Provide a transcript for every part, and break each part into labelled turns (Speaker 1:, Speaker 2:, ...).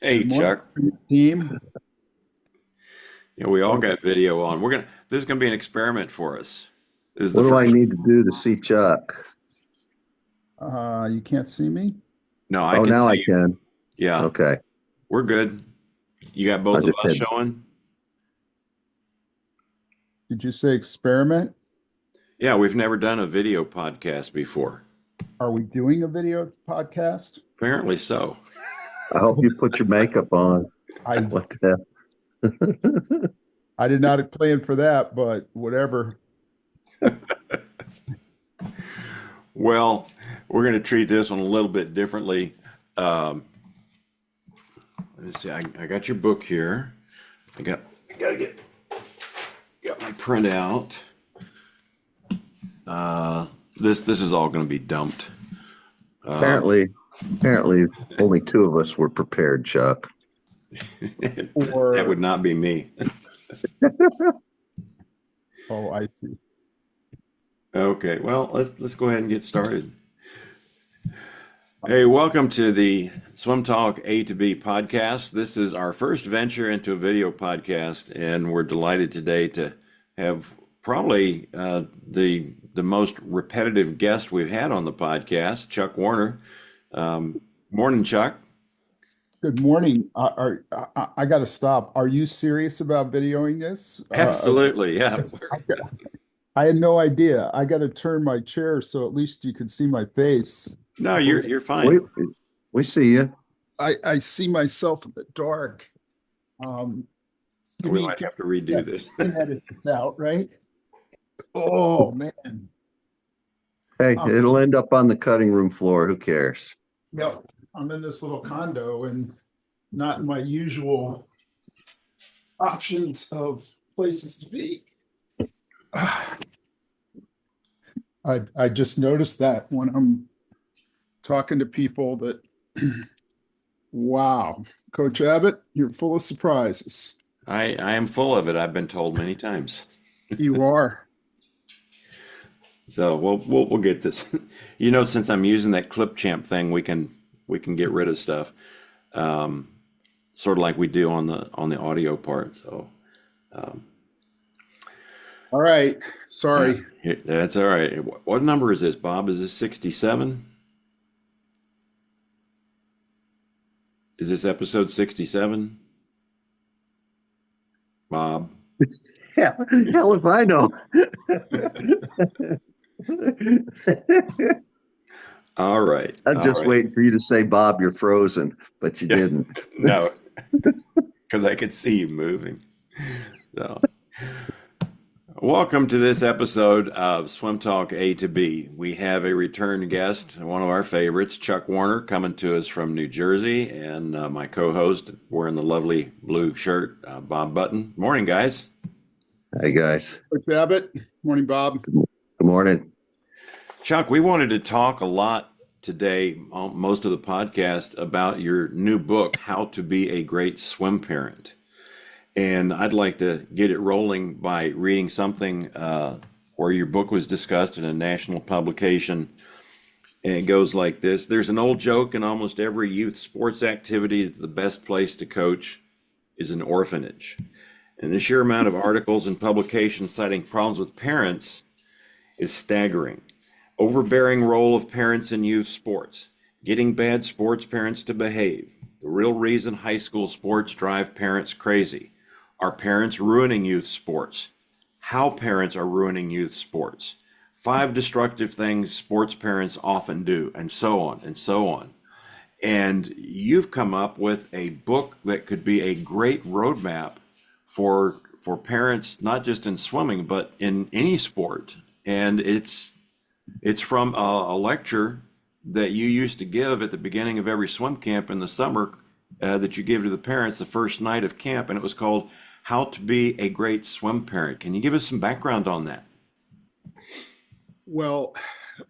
Speaker 1: Hey
Speaker 2: Good morning,
Speaker 1: Chuck,
Speaker 2: team.
Speaker 1: we all
Speaker 2: Oh,
Speaker 1: got video on. This is gonna be an experiment for us. This is the
Speaker 3: What do I
Speaker 1: first.
Speaker 3: need to do to see Chuck?
Speaker 2: you can't see me?
Speaker 1: No, I
Speaker 3: Oh,
Speaker 1: can
Speaker 3: now
Speaker 1: see
Speaker 3: I
Speaker 1: you.
Speaker 3: can.
Speaker 1: Yeah,
Speaker 3: Okay.
Speaker 1: we're good. You got
Speaker 3: I'll
Speaker 1: both of
Speaker 3: just
Speaker 1: us
Speaker 3: hit.
Speaker 1: showing.
Speaker 2: Did you say experiment?
Speaker 1: Yeah, we've never done a video podcast before.
Speaker 2: Are we doing a video podcast?
Speaker 1: Apparently so.
Speaker 3: I hope you put your makeup on.
Speaker 2: I
Speaker 3: What the hell?
Speaker 2: I did not plan for that, but whatever.
Speaker 1: Well, we're gonna treat this one a little bit differently. Um, let's see. I got your book here. I gotta got my printout. This is all gonna be dumped.
Speaker 3: apparently, apparently, only two of us were prepared, Chuck.
Speaker 1: That would
Speaker 2: Or
Speaker 1: not be me.
Speaker 2: oh, I see.
Speaker 1: Okay, well, let's go ahead and get started. Hey, welcome to the Swim Talk A2B podcast. This is our first venture into a video podcast, and we're delighted today to have probably the most repetitive guest we've had on the podcast, Chuck Warner. Morning, Chuck.
Speaker 2: Good morning. I got to stop. Are you serious about videoing this?
Speaker 1: Absolutely, yeah.
Speaker 2: I had no idea. I got to turn my chair so at least you can see my face.
Speaker 1: No, you're
Speaker 3: We
Speaker 1: fine.
Speaker 3: we see you.
Speaker 2: I see myself in the dark. Um, give
Speaker 1: We
Speaker 2: me,
Speaker 1: might
Speaker 2: give
Speaker 1: have to
Speaker 2: me a
Speaker 1: redo
Speaker 2: second.
Speaker 1: this.
Speaker 2: You can edit this out, right? Oh man.
Speaker 3: Hey,
Speaker 2: Um,
Speaker 3: it'll end up on the cutting room floor. Who cares?
Speaker 2: yeah, I'm in this little condo and not in my usual options of places to be. I just noticed that when I'm talking to people that, wow, Coach Abbott, you're full of surprises.
Speaker 1: I am full of it. I've been told many times.
Speaker 2: You are.
Speaker 1: So we'll get this. Since I'm using that clip champ thing, we can get rid of stuff, um, sort of like we do on the audio part. So um,
Speaker 2: All right.
Speaker 1: yeah,
Speaker 2: Sorry.
Speaker 1: that's all right. What number is this, Bob? Is this 67? Is this episode 67, Bob?
Speaker 3: Yeah, hell if I know.
Speaker 1: All right,
Speaker 3: I'm
Speaker 1: all
Speaker 3: just
Speaker 1: right.
Speaker 3: waiting for you to say, Bob, you're frozen, but you
Speaker 1: Yeah,
Speaker 3: didn't.
Speaker 1: no, because I could see you moving. So. Welcome to this episode of Swim Talk A to B. We have a return guest, one of our favorites, Chuck Warner, coming to us from New Jersey, and my co-host wearing the lovely blue shirt, Bob Button. Morning, guys.
Speaker 3: Hey guys,
Speaker 2: Coach Abbott. Morning, Bob.
Speaker 3: good morning.
Speaker 1: Chuck, we wanted to talk a lot today, most of the podcast, about your new book, How to Be a Great Swim Parent. And I'd like to get it rolling by reading something where your book was discussed in a national publication. And it goes like this. There's an old joke in almost every youth sports activity that the best place to coach is an orphanage. And the sheer amount of articles and publications citing problems with parents is staggering. Overbearing role of parents in youth sports, getting bad sports parents to behave, the real reason high school sports drive parents crazy. Are parents ruining youth sports? How parents are ruining youth sports? 5 destructive things sports parents often do, and so on and so on. And you've come up with a book that could be a great roadmap for parents, not just in swimming, but in any sport. And it's from a lecture that you used to give at the beginning of every swim camp in the summer that you give to the parents the first night of camp, and it was called How to Be a Great Swim Parent. Can you give us some background on that?
Speaker 2: Well,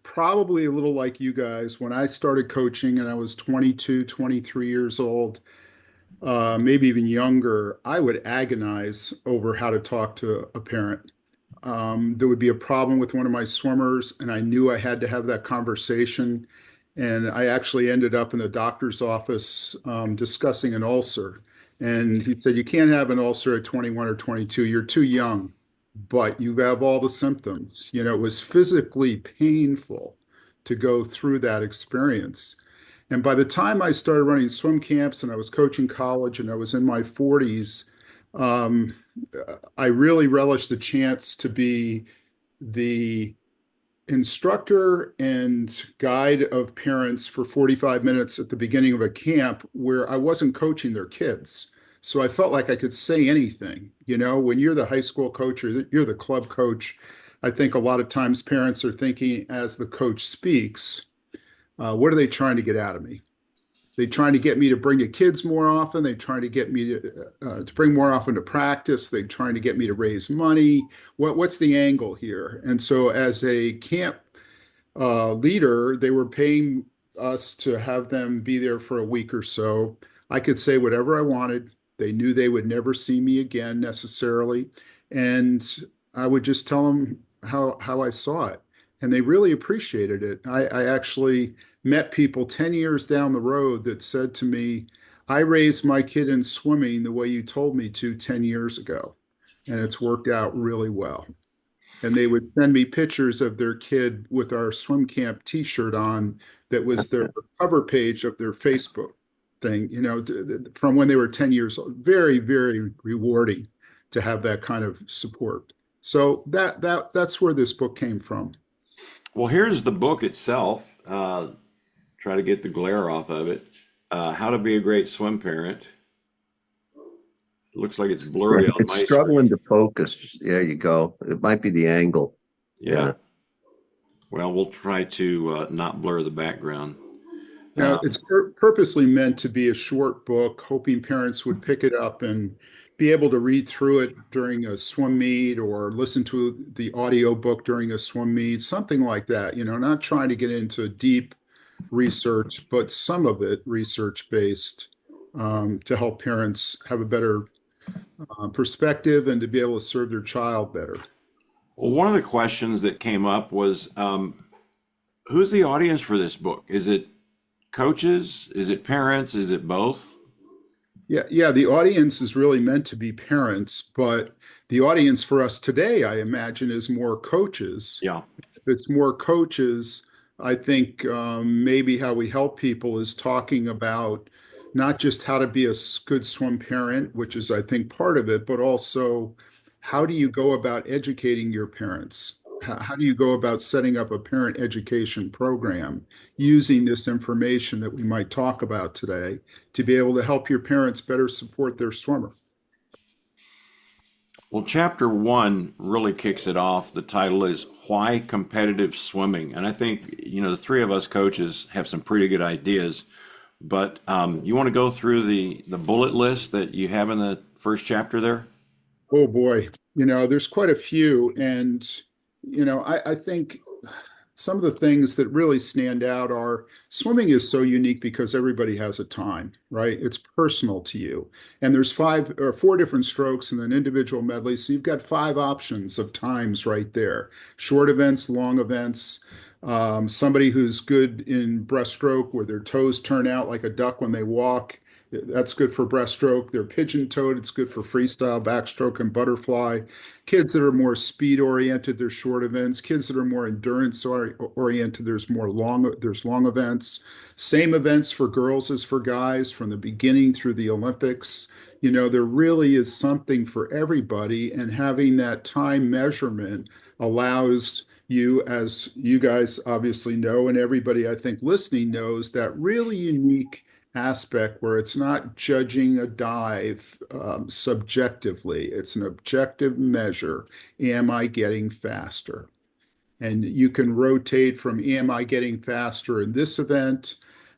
Speaker 2: probably a little like you guys. When I started coaching and I was 22, 23 years old, maybe even younger, I would agonize over how to talk to a parent. There would be a problem with one of my swimmers, and I knew I had to have that conversation. And I actually ended up in the doctor's office discussing an ulcer. And he said, "You can't have an ulcer at 21 or 22. You're too young, but you have all the symptoms." It was physically painful to go through that experience. And by the time I started running swim camps and I was coaching college and I was in my 40s, um, I really relished the chance to be the instructor and guide of parents for 45 minutes at the beginning of a camp where I wasn't coaching their kids. So I felt like I could say anything. When you're the high school coach or you're the club coach, I think a lot of times parents are thinking as the coach speaks, what are they trying to get out of me? They trying to get me to bring the kids more often. They trying to get me to bring more often to practice. They trying to get me to raise money. What's the angle here? And so, as a camp leader, they were paying us to have them be there for a week or so. I could say whatever I wanted. They knew they would never see me again necessarily, and I would just tell them how I saw it, and they really appreciated it. I actually met people 10 years down the road that said to me, "I raised my kid in swimming the way you told me to 10 years ago, and it's worked out really well." And they would send me pictures of their kid with our swim camp T-shirt on that was their cover page of their Facebook thing, from when they were 10 years old. Very, very rewarding to have that kind of support. So that's where this book came from.
Speaker 1: Well, here's the book itself. Try to get the glare off of it. How to be a great swim parent. It looks like it's blurry on
Speaker 3: It's
Speaker 1: my
Speaker 3: struggling
Speaker 1: screen.
Speaker 3: to focus. There you go. It might be the angle.
Speaker 1: Yeah. Well, we'll try to not blur the background.
Speaker 2: It's purposely meant to be a short book, hoping parents would pick it up and be able to read through it during a swim meet or listen to the audio book during a swim meet, something like that. Not trying to get into deep research, but some of it research based, to help parents have a better perspective and to be able to serve their child better.
Speaker 1: Well, one of the questions that came up was, who's the audience for this book? Is it coaches? Is it parents? Is it both?
Speaker 2: Yeah, the audience is really meant to be parents, but the audience for us today, I imagine, is more coaches.
Speaker 1: Yeah.
Speaker 2: If it's more coaches, I think maybe how we help people is talking about not just how to be a good swim parent, which is, I think, part of it, but also how do you go about educating your parents? How do you go about setting up a parent education program using this information that we might talk about today to be able to help your parents better support their swimmer?
Speaker 1: Well, chapter one really kicks it off. The title is Why Competitive Swimming. And I think, the three of us coaches have some pretty good ideas, but you want to go through the bullet list that you have in the first chapter there?
Speaker 2: Oh boy, there's quite a few. And, I think some of the things that really stand out are swimming is so unique because everybody has a time, right? It's personal to you. And there's five or four different strokes and then individual medleys. So you've got five options of times right there. Short events, long events. Somebody who's good in breaststroke where their toes turn out like a duck when they walk. That's good for breaststroke. They're pigeon-toed. It's good for freestyle, backstroke, and butterfly. Kids that are more speed oriented, there's short events. Kids that are more endurance oriented, there's long events. Same events for girls as for guys from the beginning through the Olympics. There really is something for everybody, and having that time measurement allows you, as you guys obviously know, and everybody I think listening knows, that really unique aspect where it's not judging a dive subjectively. It's an objective measure. Am I getting faster? And you can rotate from am I getting faster in this event?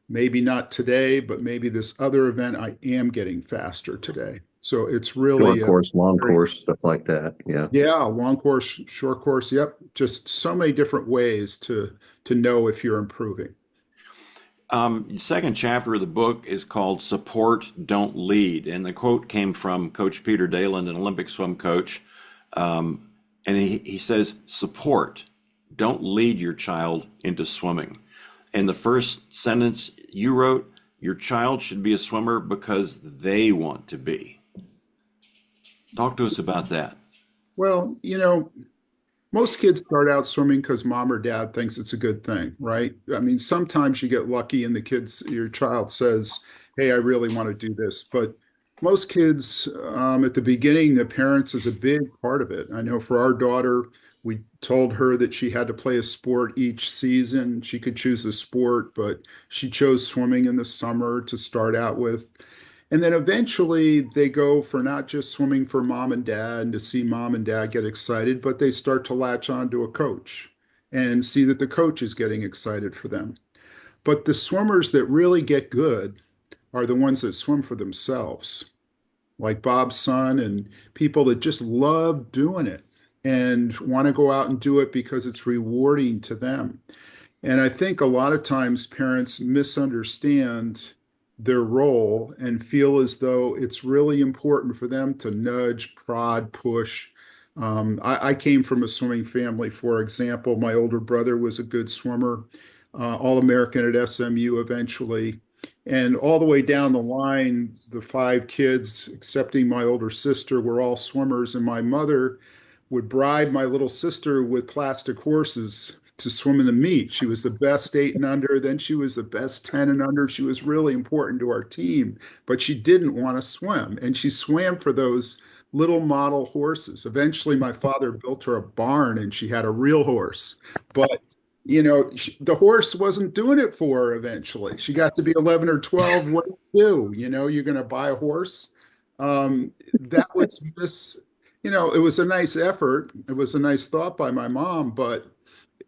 Speaker 2: Maybe not today, but maybe this other event, I am getting faster today. So it's really
Speaker 3: Short
Speaker 2: a
Speaker 3: course, long
Speaker 2: very,
Speaker 3: course, stuff like that. Yeah.
Speaker 2: yeah, long course, short course. Yep. Just so many different ways to know if you're improving.
Speaker 1: Second chapter of the book is called Support, Don't Lead. And the quote came from Coach Peter Daland, an Olympic swim coach. And he says, support, don't lead your child into swimming. And the first sentence you wrote, your child should be a swimmer because they want to be. Talk to us about that.
Speaker 2: Well, most kids start out swimming because mom or dad thinks it's a good thing, right? I mean, sometimes you get lucky and your child says, "Hey, I really want to do this." But most kids, at the beginning, the parents is a big part of it. I know for our daughter, we told her that she had to play a sport each season. She could choose a sport, but she chose swimming in the summer to start out with. And then eventually they go for not just swimming for mom and dad and to see mom and dad get excited, but they start to latch on to a coach and see that the coach is getting excited for them. But the swimmers that really get good are the ones that swim for themselves, like Bob's son and people that just love doing it and want to go out and do it because it's rewarding to them. And I think a lot of times parents misunderstand their role and feel as though it's really important for them to nudge, prod, push. I came from a swimming family, for example. My older brother was a good swimmer, All-American at SMU eventually. And all the way down the line, the five kids, excepting my older sister, were all swimmers. And my mother would bribe my little sister with plastic horses to swim in the meet. She was the best 8 and under, then she was the best 10 and under. She was really important to our team, but she didn't want to swim. And she swam for those little model horses. Eventually, my father built her a barn and she had a real horse. But the horse wasn't doing it for her eventually. She got to be 11 or 12. What do you do? You're going to buy a horse. That was this, it was a nice effort. It was a nice thought by my mom, but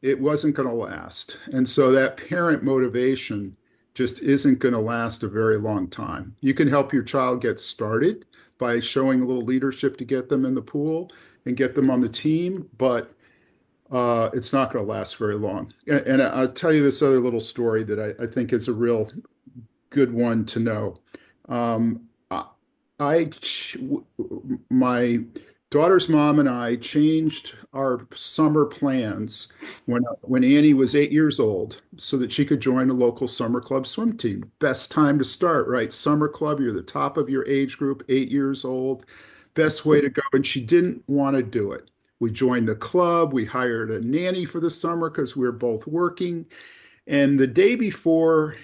Speaker 2: it wasn't going to last. And so that parent motivation just isn't going to last a very long time. You can help your child get started by showing a little leadership to get them in the pool and get them on the team, but it's not going to last very long. And I'll tell you this other little story that I think is a real good one to know. Um, I, my daughter's mom and I changed our summer plans when Annie was 8 years old so that she could join a local summer club swim team. Best time to start, right? Summer club, you're the top of your age group, 8 years old. Best way to go. And she didn't want to do it. We joined the club. We hired a nanny for the summer because we were both working. And the day before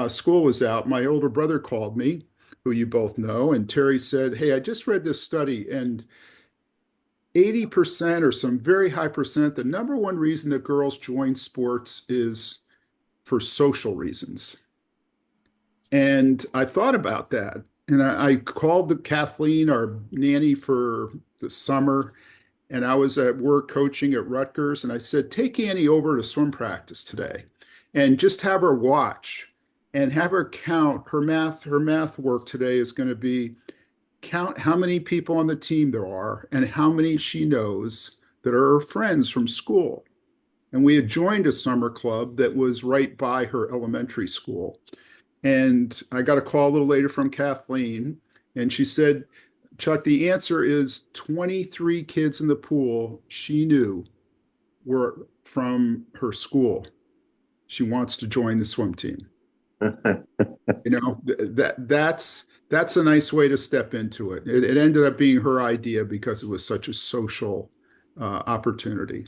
Speaker 2: school was out, my older brother called me, who you both know, and Terry said, "Hey, I just read this study, and 80% or some very high percent, the number one reason that girls join sports is for social reasons." And I thought about that. And I called the Kathleen, our nanny for the summer, and I was at work coaching at Rutgers, and I said, "Take Annie over to swim practice today and just have her watch and have her count her math work today is going to be count how many people on the team there are and how many she knows that are her friends from school." And we had joined a summer club that was right by her elementary school. And I got a call a little later from Kathleen, and she said, "Chuck, the answer is 23 kids in the pool she knew were from her school. She wants to join the swim team." That's a nice way to step into it. It ended up being her idea because it was such a social opportunity.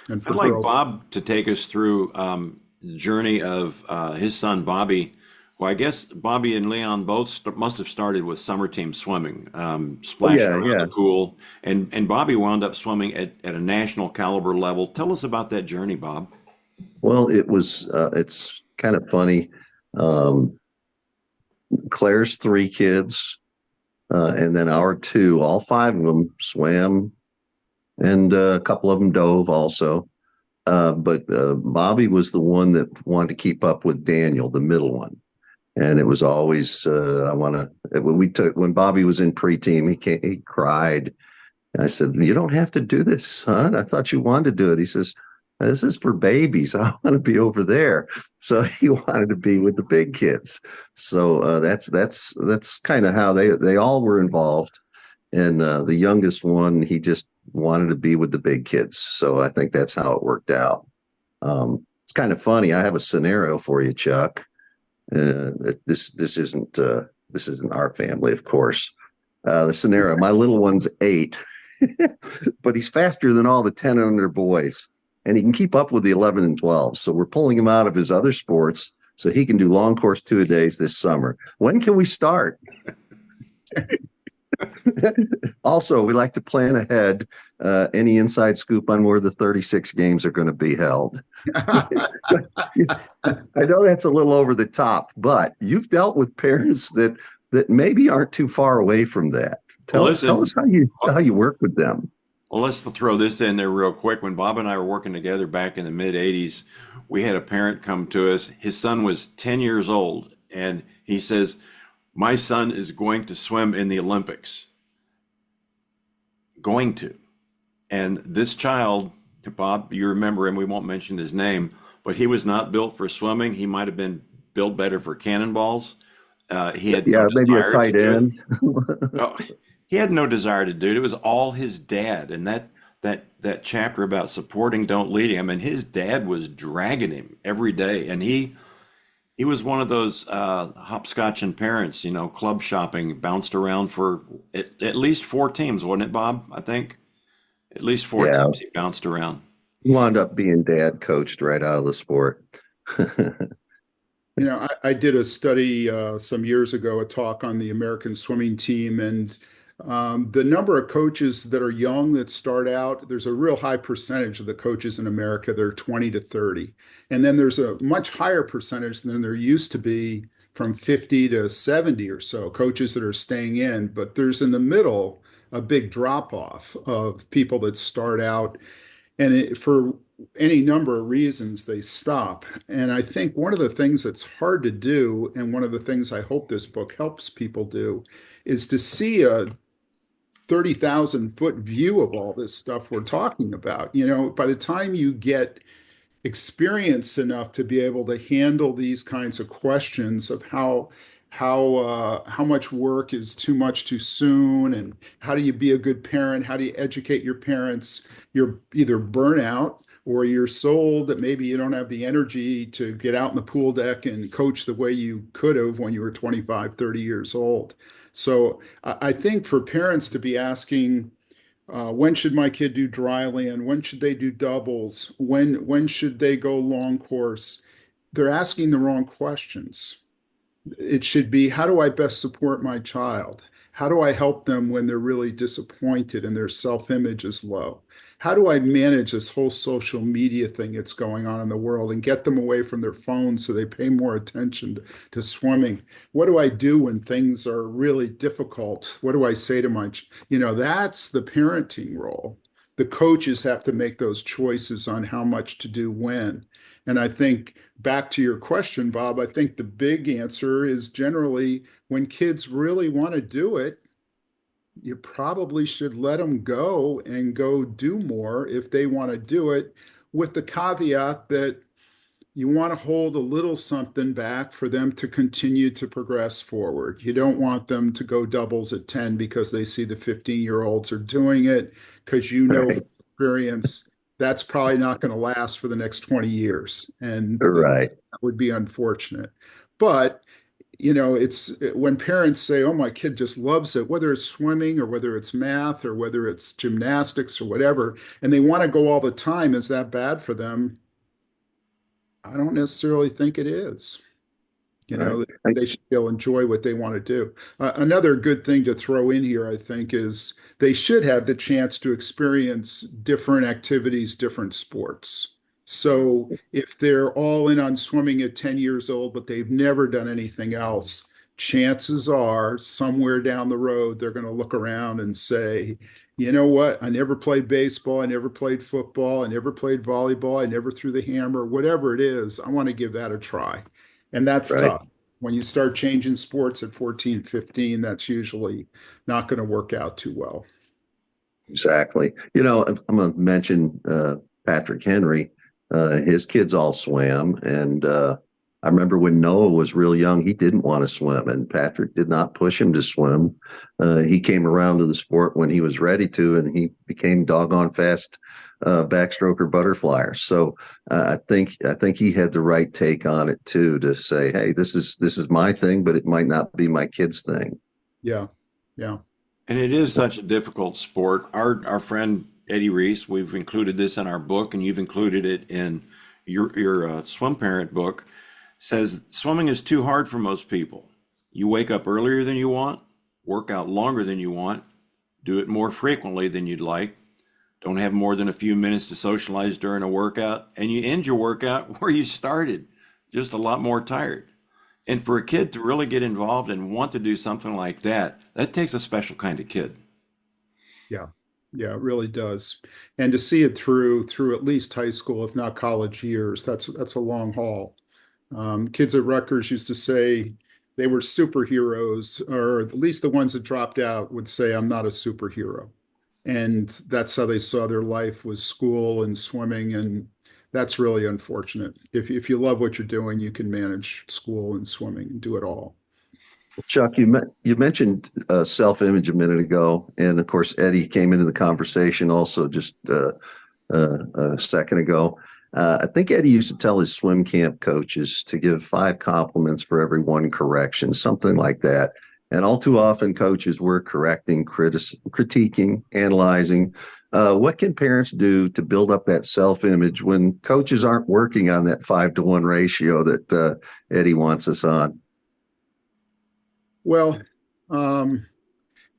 Speaker 2: And
Speaker 1: I'd
Speaker 2: for
Speaker 1: like
Speaker 2: girls,
Speaker 1: Bob to take us through the journey of his son Bobby. Well, I guess Bobby and Leon both must have started with summer team swimming,
Speaker 3: Oh
Speaker 1: splashing
Speaker 3: yeah,
Speaker 1: around
Speaker 3: yeah.
Speaker 1: the pool, and Bobby wound up swimming at a national caliber level. Tell us about that journey, Bob.
Speaker 3: Well, it's kind of funny. Um, Claire's three kids, and then our two, all five of them swam, and a couple of them dove also. But Bobby was the one that wanted to keep up with Daniel, the middle one. And it was always I want to when Bobby was in pre-team, he cried. And I said, "You don't have to do this, son. I thought you wanted to do it." He says, "This is for babies. I want to be over there." So he wanted to be with the big kids. So that's kind of how they all were involved. And the youngest one, he just wanted to be with the big kids. So I think that's how it worked out. It's kind of funny. I have a scenario for you, Chuck. This isn't our family, of course. The scenario: my little one's 8, but he's faster than all the 10 and under boys, and he can keep up with the 11 and 12. So we're pulling him out of his other sports so he can do long course 2-a-days this summer. When can we start? Also, we like to plan ahead. Any inside scoop on where the 36 games are going to be held? I know that's a little over the top, but you've dealt with parents that maybe aren't too far away from that.
Speaker 1: Well,
Speaker 3: Tell
Speaker 1: listen,
Speaker 3: us how you work with them.
Speaker 1: well, let's throw this in there real quick. When Bob and I were working together back in the mid 80s, we had a parent come to us. His son was 10 years old, and he says, my son is going to swim in the Olympics. Going to. And this child, Bob, you remember him, we won't mention his name, but he was not built for swimming. He might have been built better for cannonballs. He had no
Speaker 3: Yeah, maybe a
Speaker 1: desire to
Speaker 3: tight
Speaker 1: do it.
Speaker 3: end.
Speaker 1: Oh, he had no desire to do it. It was all his dad. And that chapter about supporting, don't lead him. And his dad was dragging him every day. And he was one of those hopscotching parents, club shopping, bounced around for at least 4 teams, wasn't it, Bob? I think at least four
Speaker 3: Yeah,
Speaker 1: teams he bounced around.
Speaker 3: he wound up being dad coached right out of the sport.
Speaker 2: I did a study some years ago, a talk on the American swimming team, and the number of coaches that are young that start out, there's a real high percentage of the coaches in America, they're 20 to 30. And then there's a much higher percentage than there used to be from 50 to 70 or so coaches that are staying in. But there's in the middle a big drop off of people that start out for any number of reasons they stop. And I think one of the things that's hard to do, and one of the things I hope this book helps people do, is to see a 30,000-foot view of all this stuff we're talking about. By the time you get experienced enough to be able to handle these kinds of questions of how much work is too much too soon, and how do you be a good parent, how do you educate your parents. You're either burnout or you're sold that maybe you don't have the energy to get out in the pool deck and coach the way you could have when you were 25, 30 years old. So I think for parents to be asking, when should my kid do dry land? When should they do doubles? When should they go long course? They're asking the wrong questions. It should be, how do I best support my child? How do I help them when they're really disappointed and their self-image is low? How do I manage this whole social media thing that's going on in the world and get them away from their phones so they pay more attention to swimming? What do I do when things are really difficult? What do I say to that's the parenting role. The coaches have to make those choices on how much to do when. And I think back to your question, Bob, I think the big answer is generally when kids really want to do it, you probably should let them go and go do more if they want to do it, with the caveat that you want to hold a little something back for them to continue to progress forward. You don't want them to go doubles at 10 because they see the 15-year-olds are doing it, because
Speaker 3: Right.
Speaker 2: from experience that's probably not going to last for the next 20 years. And that
Speaker 3: Right.
Speaker 2: would be unfortunate. But it's when parents say, oh, my kid just loves it, whether it's swimming or whether it's math or whether it's gymnastics or whatever, and they want to go all the time, is that bad for them? I don't necessarily think it is.
Speaker 3: Right.
Speaker 2: They should be able to enjoy what they want to do. Another good thing to throw in here, I think, is they should have the chance to experience different activities, different sports. So if they're all in on swimming at 10 years old, but they've never done anything else, chances are somewhere down the road, they're going to look around and say, you know what? I never played baseball. I never played football. I never played volleyball. I never threw the hammer, whatever it is. I want to give that a try. And that's
Speaker 3: Right.
Speaker 2: tough. When you start changing sports at 14, 15, that's usually not going to work out too well.
Speaker 3: Exactly. I'm going to mention Patrick Henry. His kids all swam, and I remember when Noah was real young, he didn't want to swim, and Patrick did not push him to swim. He came around to the sport when he was ready to, and he became doggone fast backstroker butterflyer. So I think he had the right take on it too, to say, hey, this is my thing, but it might not be my kid's thing.
Speaker 2: Yeah. Yeah.
Speaker 1: And it is such a difficult sport. Our friend Eddie Reese, we've included this in our book, and you've included it in your swim parent book, says swimming is too hard for most people. You wake up earlier than you want, work out longer than you want, do it more frequently than you'd like, don't have more than a few minutes to socialize during a workout, and you end your workout where you started, just a lot more tired. And for a kid to really get involved and want to do something like that, that takes a special kind of kid.
Speaker 2: Yeah. Yeah, it really does. And to see it through at least high school, if not college years, that's a long haul. Kids at Rutgers used to say they were superheroes, or at least the ones that dropped out would say, I'm not a superhero. And that's how they saw their life, was school and swimming. And that's really unfortunate. If you love what you're doing, you can manage school and swimming and do it all.
Speaker 3: Chuck, you mentioned self-image a minute ago, and of course Eddie came into the conversation also just a second ago. I think Eddie used to tell his swim camp coaches to give 5 compliments for every 1 correction, something like that. And all too often, coaches were correcting, critiquing, analyzing. What can parents do to build up that self-image when coaches aren't working on that 5-to-1 ratio that Eddie wants us on?
Speaker 2: Well, um,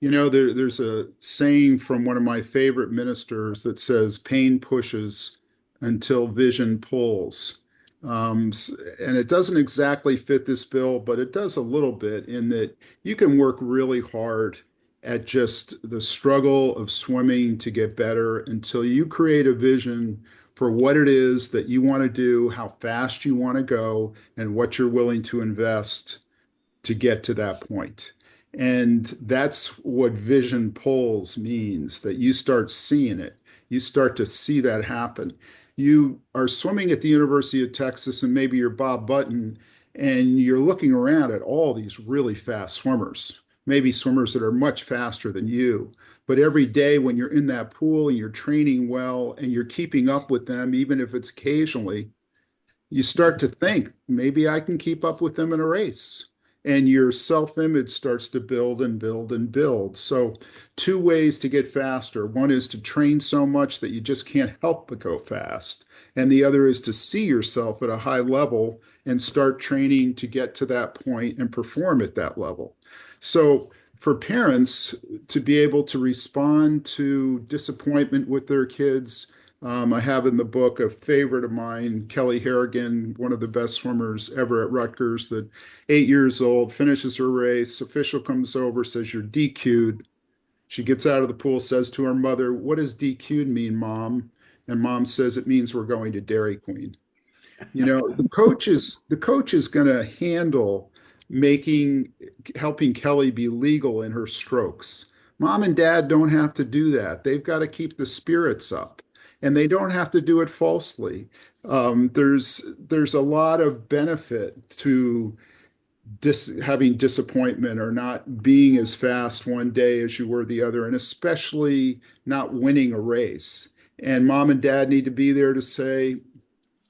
Speaker 2: there's a saying from one of my favorite ministers that says, pain pushes until vision pulls. And it doesn't exactly fit this bill, but it does a little bit, in that you can work really hard at just the struggle of swimming to get better until you create a vision for what it is that you want to do, how fast you want to go, and what you're willing to invest to get to that point. And that's what vision polls means, that you start seeing it. You start to see that happen. You are swimming at the University of Texas, and maybe you're Bob Button, and you're looking around at all these really fast swimmers, maybe swimmers that are much faster than you. But every day when you're in that pool and you're training well and you're keeping up with them, even if it's occasionally, you start to think, maybe I can keep up with them in a race. And your self image starts to build and build and build. So, 2 ways to get faster. One is to train so much that you just can't help but go fast. And the other is to see yourself at a high level and start training to get to that point and perform at that level. So, for parents to be able to respond to disappointment with their kids, I have in the book a favorite of mine, Kelly Harrigan, one of the best swimmers ever at Rutgers, that 8 years old, finishes her race. Official comes over, says, you're DQ'd. She gets out of the pool, says to her mother, what does DQ'd mean, mom? And mom says, it means we're going to Dairy Queen. The coach is going to handle making helping Kelly be legal in her strokes. Mom and dad don't have to do that. They've got to keep the spirits up, and they don't have to do it falsely. There's a lot of benefit to having disappointment or not being as fast one day as you were the other, and especially not winning a race. And mom and dad need to be there to say,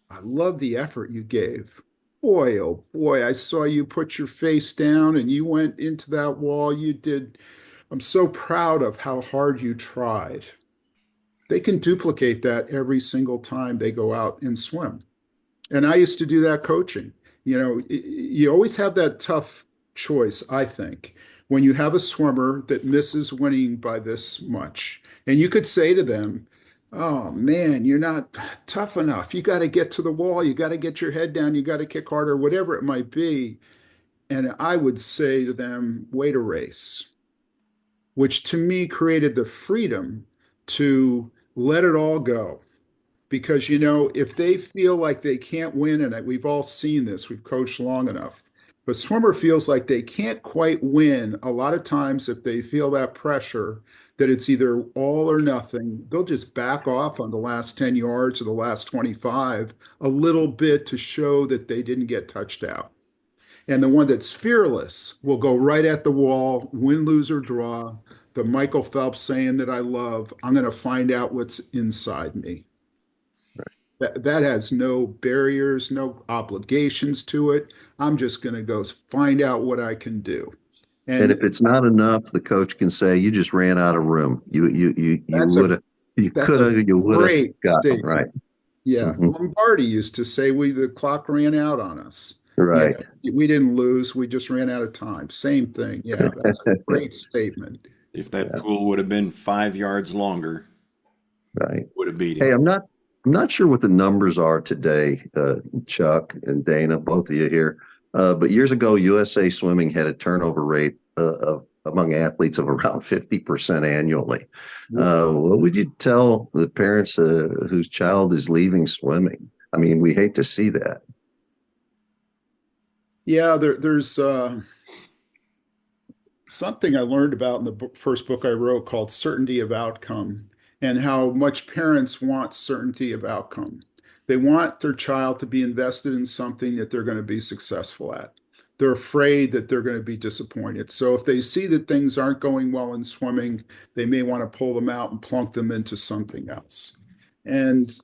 Speaker 2: I love the effort you gave. Boy, oh boy, I saw you put your face down and you went into that wall. You did. I'm so proud of how hard you tried. They can duplicate that every single time they go out and swim. And I used to do that coaching. You always have that tough choice, I think, when you have a swimmer that misses winning by this much. And you could say to them, oh man, you're not tough enough. You got to get to the wall. You got to get your head down. You got to kick harder, whatever it might be. And I would say to them, wait a race, which to me created the freedom to let it all go. Because, if they feel like they can't win, and we've all seen this, we've coached long enough, but swimmer feels like they can't quite win, a lot of times if they feel that pressure, that it's either all or nothing. They'll just back off on the last 10 yards or the last 25 a little bit to show that they didn't get touched out. And the one that's fearless will go right at the wall, win, lose, or draw. The Michael Phelps saying that I love, I'm going to find out what's inside me. That has no barriers, no obligations to it. I'm just going to go find out what I can do.
Speaker 3: And
Speaker 2: And
Speaker 3: if it's not enough, the coach can say, "You just ran out of room. You
Speaker 2: that's a
Speaker 3: would have, you
Speaker 2: that's
Speaker 3: could
Speaker 2: a
Speaker 3: have, you would have
Speaker 2: great
Speaker 3: got them
Speaker 2: statement.
Speaker 3: right."
Speaker 2: Yeah,
Speaker 3: Hmm.
Speaker 2: Lombardi used to say the clock ran out on us. You
Speaker 3: Right.
Speaker 2: know, we didn't lose, we just ran out of time. Same thing. Yeah, that's a great statement.
Speaker 1: If that
Speaker 3: Yeah.
Speaker 1: pool would have been 5 yards longer,
Speaker 3: Right.
Speaker 1: would have beat
Speaker 3: Hey,
Speaker 1: him.
Speaker 3: I'm not sure what the numbers are today, Chuck and Dana, both of you here. But years ago, USA Swimming had a turnover rate of among athletes of around 50% annually. What would you tell the parents whose child is leaving swimming? I mean, we hate to see that.
Speaker 2: Yeah, there's something I learned about in the first book I wrote called Certainty of Outcome, and how much parents want certainty of outcome. They want their child to be invested in something that they're going to be successful at. They're afraid that they're going to be disappointed. So if they see that things aren't going well in swimming, they may want to pull them out and plunk them into something else. And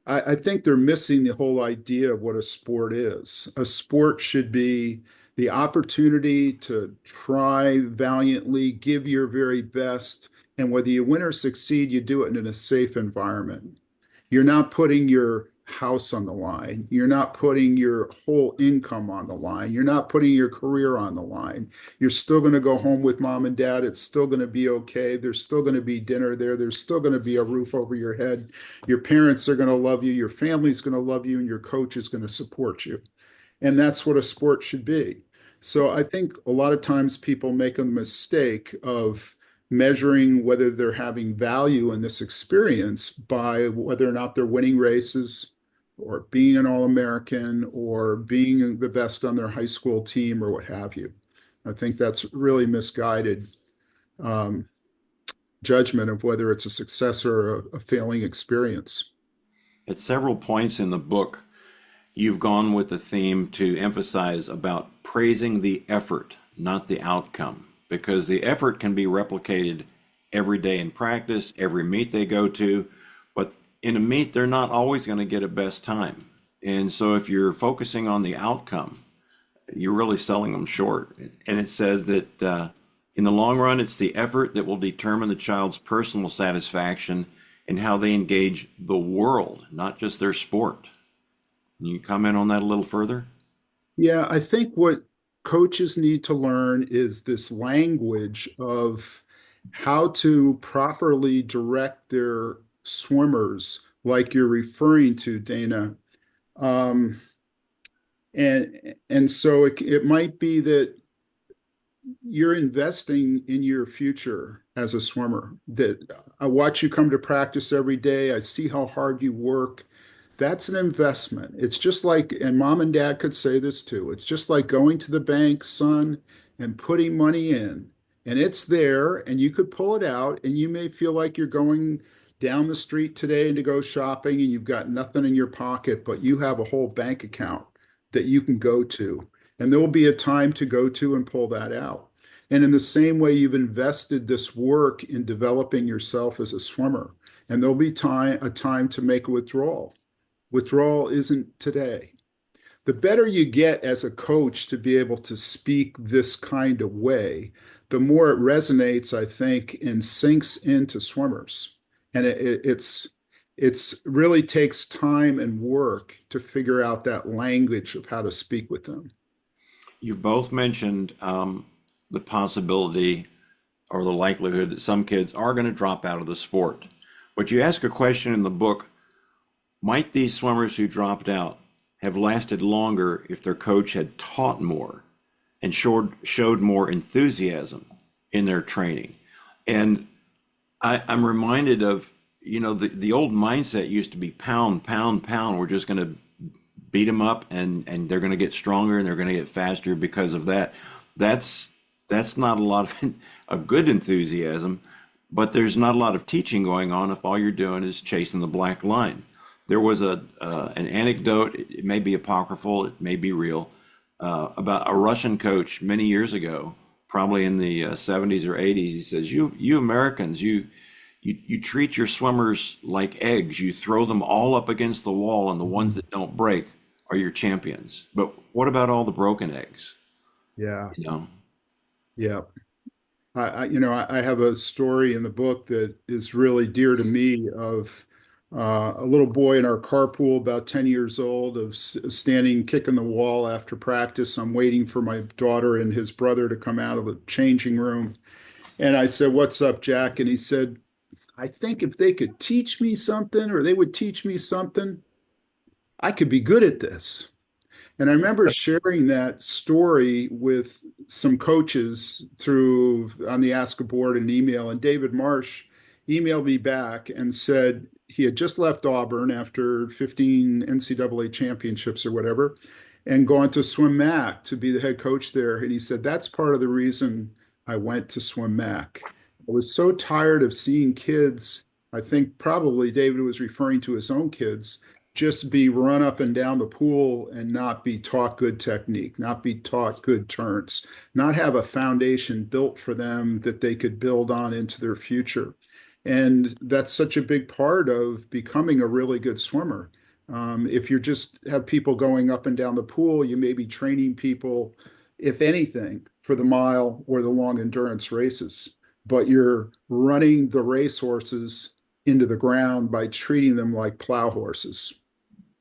Speaker 2: I think they're missing the whole idea of what a sport is. A sport should be the opportunity to try valiantly, give your very best, and whether you win or succeed, you do it in a safe environment. You're not putting your house on the line. You're not putting your whole income on the line. You're not putting your career on the line. You're still going to go home with mom and dad. It's still going to be okay. There's still going to be dinner there. There's still going to be a roof over your head. Your parents are going to love you. Your family's going to love you, and your coach is going to support you. And that's what a sport should be. So I think a lot of times people make a mistake of measuring whether they're having value in this experience by whether or not they're winning races or being an All-American or being the best on their high school team or what have you. I think that's really misguided um, judgment of whether it's a success or a failing experience.
Speaker 1: At several points in the book, you've gone with the theme to emphasize about praising the effort, not the outcome, because the effort can be replicated every day in practice, every meet they go to, but in a meet, they're not always going to get a best time. And so if you're focusing on the outcome, you're really selling them short. And it says that in the long run, it's the effort that will determine the child's personal satisfaction and how they engage the world, not just their sport. Can you comment on that a little further?
Speaker 2: Yeah, I think what coaches need to learn is this language of how to properly direct their swimmers, like you're referring to, Dana. Um, and so it might be that you're investing in your future as a swimmer. That I watch you come to practice every day. I see how hard you work. That's an investment. It's just like, and mom and dad could say this too. It's just like going to the bank, son, and putting money in. And it's there, and you could pull it out, and you may feel like you're going down the street today to go shopping, and you've got nothing in your pocket, but you have a whole bank account that you can go to. And there will be a time to go to and pull that out. And in the same way, you've invested this work in developing yourself as a swimmer, and there'll be a time to make a withdrawal. Withdrawal isn't today. The better you get as a coach to be able to speak this kind of way, the more it resonates, I think, and sinks into swimmers. And it's really takes time and work to figure out that language of how to speak with them.
Speaker 1: You both mentioned the possibility or the likelihood that some kids are going to drop out of the sport. But you ask a question in the book, might these swimmers who dropped out have lasted longer if their coach had taught more and showed more enthusiasm in their training? And I'm reminded of, the old mindset used to be pound, pound, pound. We're just going to beat them up and they're going to get stronger and they're going to get faster because of that. That's not a lot of good enthusiasm. but there's not a lot of teaching going on if all you're doing is chasing the black line. There was an anecdote, it may be apocryphal, it may be real, about a Russian coach many years ago, probably in the 70s or 80s. He says, "You Americans, you treat your swimmers like eggs. You throw them all up against the wall, and the ones that don't break are your champions. But what about all the broken eggs?
Speaker 2: Yeah.
Speaker 1: You know,
Speaker 2: Yeah. I have a story in the book that is really dear to me of a little boy in our carpool, about 10 years old, of standing, kicking the wall after practice. I'm waiting for my daughter and his brother to come out of the changing room. And I said, "What's up, Jack?" And he said, "I think if they could teach me something or they would teach me something, I could be good at this." And I remember sharing that story with some coaches through on the Ask a Board and email. And David Marsh emailed me back and said he had just left Auburn after 15 NCAA championships or whatever, and gone to Swim Mac to be the head coach there. And he said, "That's part of the reason I went to Swim Mac. I was so tired of seeing kids." I think probably David was referring to his own kids, just be run up and down the pool and not be taught good technique, not be taught good turns, not have a foundation built for them that they could build on into their future. And that's such a big part of becoming a really good swimmer. If you just have people going up and down the pool, you may be training people, if anything, for the mile or the long endurance races, but you're running the race horses into the ground by treating them like plow horses,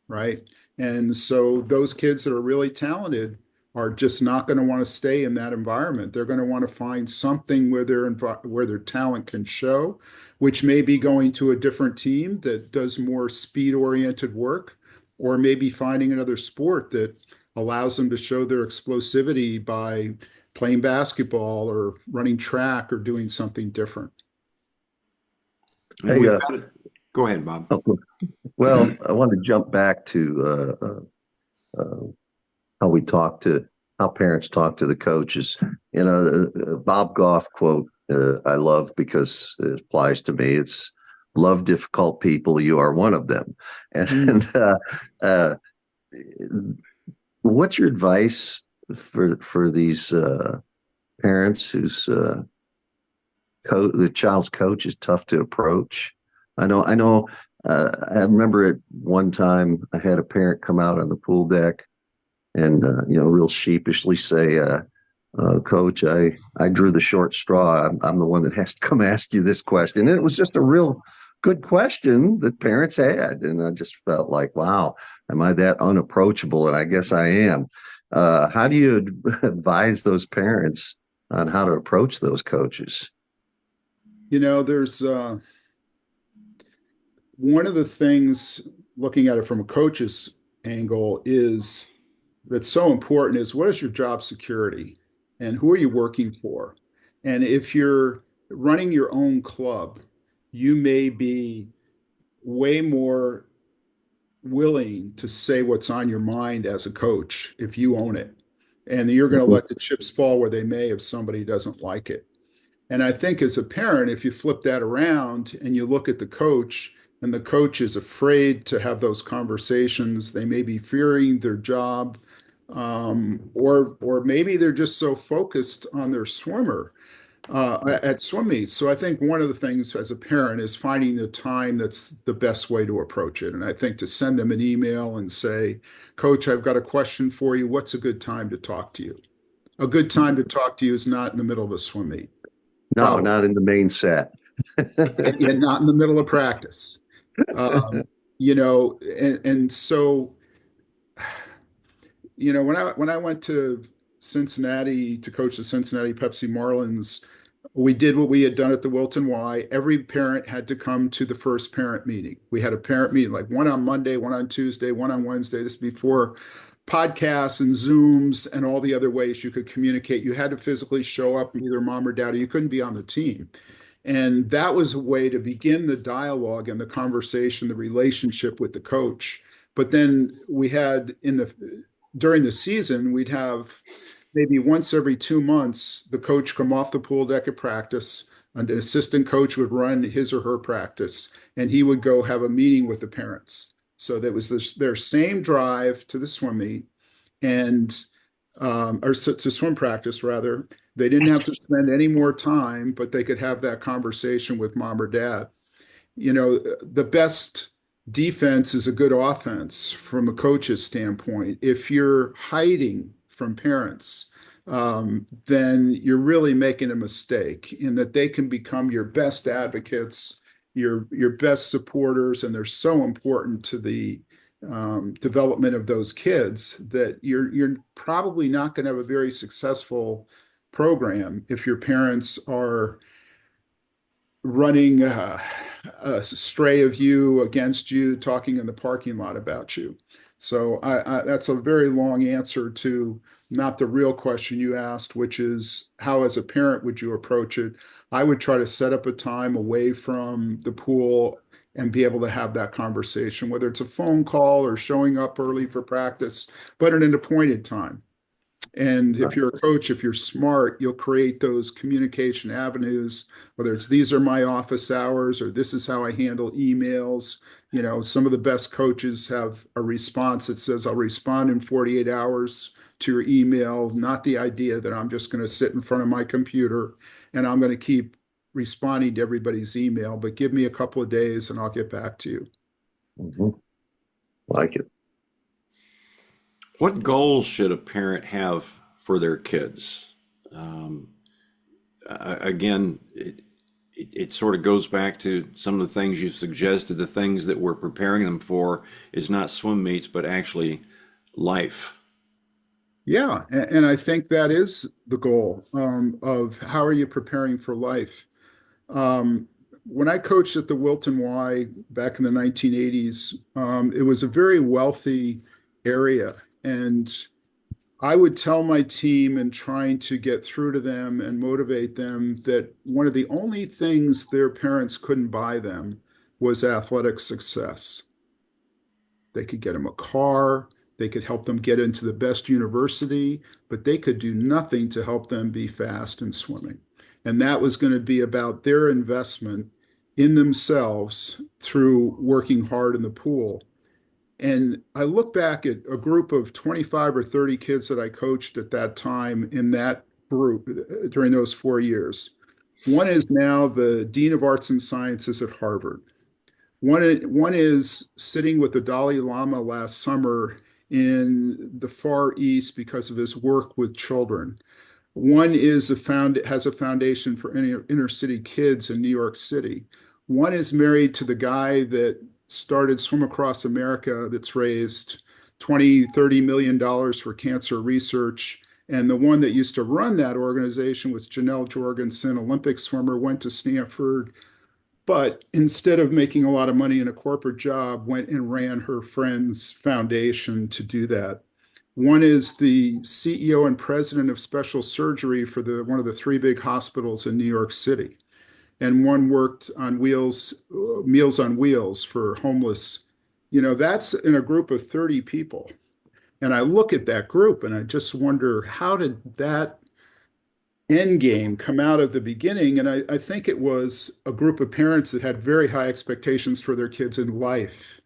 Speaker 2: right? And so those kids that are really talented are just not going to want to stay in that environment. They're going to want to find something where their talent can show, which may be going to a different team that does more speed-oriented work, or maybe finding another sport that allows them to show their explosivity by playing basketball or running track or doing something different.
Speaker 1: and
Speaker 3: Hey,
Speaker 1: we've got to go ahead, Bob.
Speaker 3: oh, well, I want to jump back to uh, how we talk to how parents talk to the coaches. Bob Goff quote I love because it applies to me. It's love difficult people. You are one of them. And uh, what's your advice for these parents whose the child's coach is tough to approach? I know. I remember at one time I had a parent come out on the pool deck and real sheepishly say, "Coach, I drew the short straw. I'm the one that has to come ask you this question." And it was just a real good question that parents had, and I just felt like, wow, am I that unapproachable? And I guess I am. How do you advise those parents on how to approach those coaches?
Speaker 2: There's one of the things, looking at it from a coach's angle, is that's so important is, what is your job security and who are you working for? And if you're running your own club, you may be way more willing to say what's on your mind as a coach if you own it. And you're going to let the chips fall where they may if somebody doesn't like it. And I think as a parent, if you flip that around and you look at the coach, and the coach is afraid to have those conversations, they may be fearing their job, or maybe they're just so focused on their swimmer at swim meets. So I think one of the things as a parent is finding the time that's the best way to approach it. And I think to send them an email and say, "Coach, I've got a question for you. What's a good time to talk to you?" A good time to talk to you is not in the middle of a swim meet.
Speaker 3: No,
Speaker 2: Probably.
Speaker 3: not in the main set.
Speaker 2: And not in the middle of practice. Um, and so, when I went to Cincinnati to coach the Cincinnati Pepsi Marlins, we did what we had done at the Wilton Y. Every parent had to come to the first parent meeting. We had a parent meeting, like one on Monday, one on Tuesday, one on Wednesday. This before podcasts and Zooms and all the other ways you could communicate. You had to physically show up, either mom or dad, or you couldn't be on the team. And that was a way to begin the dialogue and the conversation, the relationship with the coach. But then we had during the season, we'd have maybe once every 2 months, the coach come off the pool deck at practice, An assistant coach would run his or her practice, and he would go have a meeting with the parents. So that was their same drive to the swim meet and or to swim practice rather. They didn't have to spend any more time, but they could have that conversation with mom or dad. The best defense is a good offense from a coach's standpoint. If you're hiding from parents, then you're really making a mistake in that they can become your best advocates, your best supporters, and they're so important to the development of those kids that you're probably not going to have a very successful program if your parents are running a stray of you against you, talking in the parking lot about you. So that's a very long answer to not the real question you asked, which is how, as a parent, would you approach it? I would try to set up a time away from the pool and be able to have that conversation, whether it's a phone call or showing up early for practice, but at an appointed time. And if you're a coach, if you're smart, you'll create those communication avenues, whether it's these are my office hours or this is how I handle emails. Some of the best coaches have a response that says, I'll respond in 48 hours to your email, not the idea that I'm just going to sit in front of my computer and I'm going to keep responding to everybody's email, but give me a couple of days and I'll get back to you.
Speaker 3: Mm-hmm. Like it.
Speaker 1: What goals should a parent have for their kids? Um, Again, it sort of goes back to some of the things you suggested. The things that we're preparing them for is not swim meets, but actually life.
Speaker 2: Yeah, and I think that is the goal of how are you preparing for life. Um, when I coached at the Wilton Y back in the 1980s, it was a very wealthy area. And I would tell my team in trying to get through to them and motivate them that one of the only things their parents couldn't buy them was athletic success. They could get them a car, they could help them get into the best university, but they could do nothing to help them be fast in swimming. And that was going to be about their investment in themselves through working hard in the pool. And I look back at a group of 25 or 30 kids that I coached at that time in that group during those 4 years. One is now the Dean of Arts and Sciences at Harvard. One is sitting with the Dalai Lama last summer in the Far East because of his work with children. One is has a foundation for inner city kids in New York City. One is married to the guy that started Swim Across America that's raised 20, $30 million for cancer research. And the one that used to run that organization was Janelle Jorgensen, Olympic swimmer, went to Stanford, but instead of making a lot of money in a corporate job, went and ran her friend's foundation to do that. One is the CEO and president of special surgery for one of the three big hospitals in New York City. And one worked on Meals on Wheels for homeless. That's in a group of 30 people. And I look at that group and I just wonder, how did that end game come out of the beginning? And I think it was a group of parents that had very high expectations for their kids in life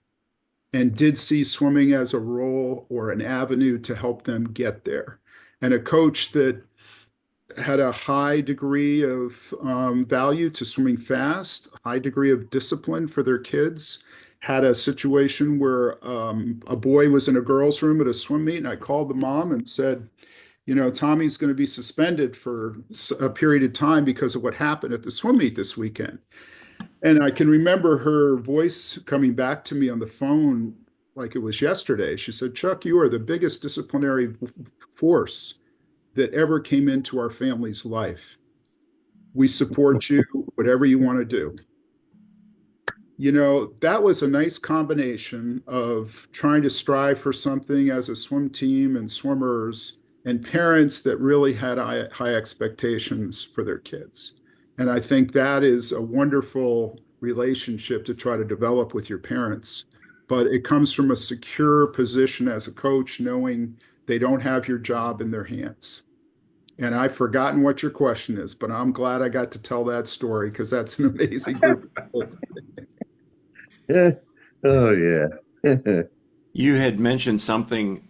Speaker 2: and did see swimming as a role or an avenue to help them get there. And a coach that had a high degree of value to swimming fast, high degree of discipline for their kids. Had a situation where a boy was in a girls' room at a swim meet, and I called the mom and said, Tommy's going to be suspended for a period of time because of what happened at the swim meet this weekend. And I can remember her voice coming back to me on the phone like it was yesterday. She said, Chuck, you are the biggest disciplinary force that ever came into our family's life. We support you, whatever you want to do. That was a nice combination of trying to strive for something as a swim team and swimmers and parents that really had high expectations for their kids. And I think that is a wonderful relationship to try to develop with your parents. But it comes from a secure position as a coach, knowing they don't have your job in their hands. And I've forgotten what your question is, but I'm glad I got to tell that story because that's an amazing group of people.
Speaker 3: Oh yeah.
Speaker 1: You had mentioned something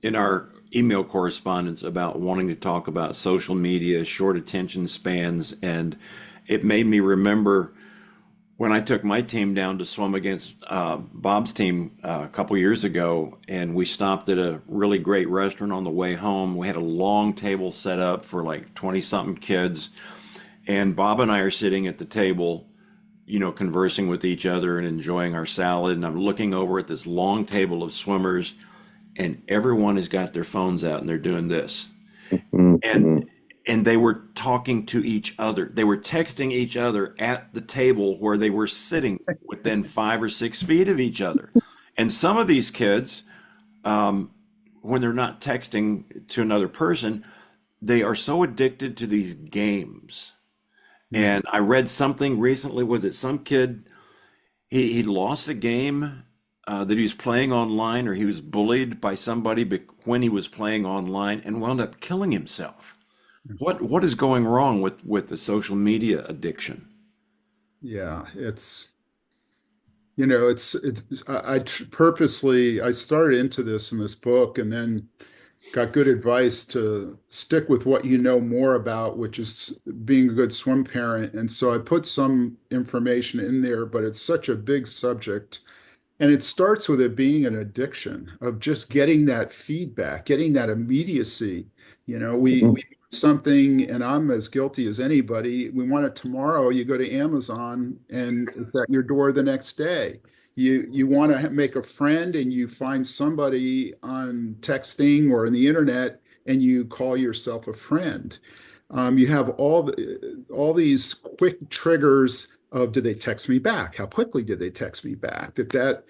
Speaker 1: in our email correspondence about wanting to talk about social media, short attention spans, and it made me remember when I took my team down to swim against Bob's team a couple years ago, and we stopped at a really great restaurant on the way home. We had a long table set up for like 20 something kids, and Bob and I are sitting at the table, conversing with each other and enjoying our salad. And I'm looking over at this long table of swimmers, and everyone has got their phones out and they're doing this. And
Speaker 3: Mhm.
Speaker 1: and they were talking to each other. They were texting each other at the table where they were sitting within 5 or 6 feet of each other. And some of these kids, when they're not texting to another person, they are so addicted to these games.
Speaker 2: Yeah.
Speaker 1: And I read something recently, was it some kid, he lost a game that he was playing online, or he was bullied by somebody when he was playing online and wound up killing himself. What is going wrong with the social media addiction?
Speaker 2: Yeah, purposely I started into this in this book and then got good advice to stick with what you know more about, which is being a good swim parent. And so I put some information in there, but it's such a big subject. And it starts with it being an addiction of just getting that feedback, getting that immediacy. We want something, and I'm as guilty as anybody. We want it tomorrow. You go to Amazon, and it's at your door the next day. You want to make a friend, and you find somebody on texting or on the internet, and you call yourself a friend. You have all these quick triggers of did they text me back? How quickly did they text me back? That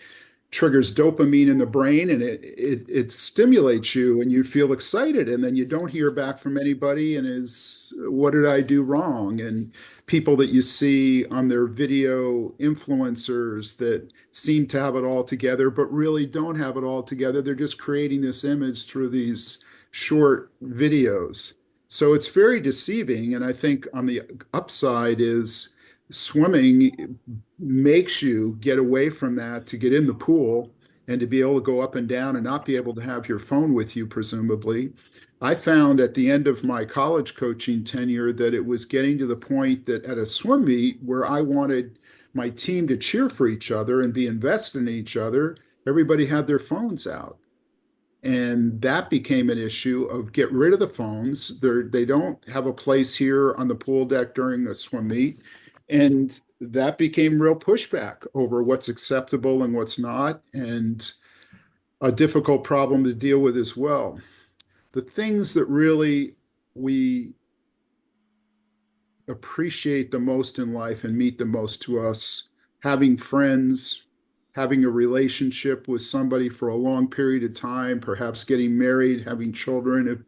Speaker 2: triggers dopamine in the brain and it stimulates you and you feel excited and then you don't hear back from anybody and is what did I do wrong? And people that you see on their video influencers that seem to have it all together but really don't have it all together. They're just creating this image through these short videos. So it's very deceiving. And I think on the upside is swimming makes you get away from that to get in the pool and to be able to go up and down and not be able to have your phone with you, presumably. I found at the end of my college coaching tenure that it was getting to the point that at a swim meet where I wanted my team to cheer for each other and be invested in each other, everybody had their phones out. And that became an issue of get rid of the phones. They don't have a place here on the pool deck during a swim meet. And that became real pushback over what's acceptable and what's not, and a difficult problem to deal with as well. The things that really we appreciate the most in life and meet the most to us, having friends, having a relationship with somebody for a long period of time, perhaps getting married, having children,